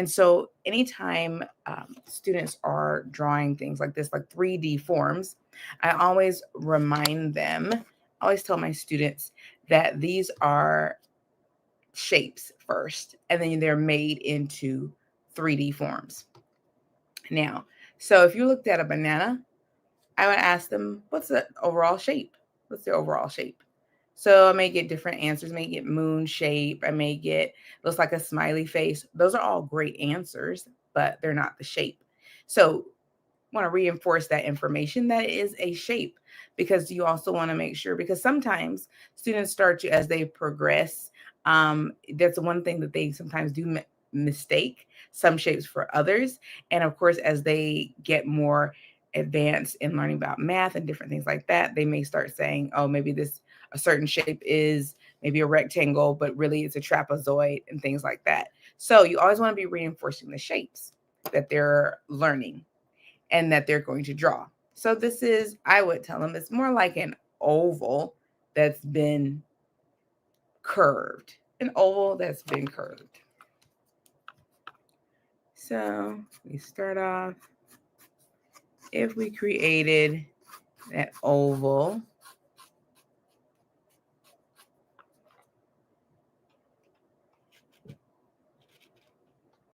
And so anytime students are drawing things like this, like 3D forms, I always remind them, I always tell my students that these are shapes first, and then they're made into 3D forms. Now, so if you looked at a banana, I would ask them, what's the overall shape? What's the overall shape? So I may get different answers. I may get moon shape. I may get, looks like a smiley face. Those are all great answers, but they're not the shape. So I want to reinforce that information that it is a shape, because you also want to make sure, because sometimes students start to, as they progress, that's one thing that they sometimes do mistake some shapes for others. And of course, as they get more advanced in learning about math and different things like that, they may start saying, oh, maybe this a certain shape is maybe a rectangle, but really it's a trapezoid and things like that. So you always want to be reinforcing the shapes that they're learning and that they're going to draw. So this is, I would tell them, it's more like an oval that's been curved, an oval that's been curved. So we start off, if we created that oval,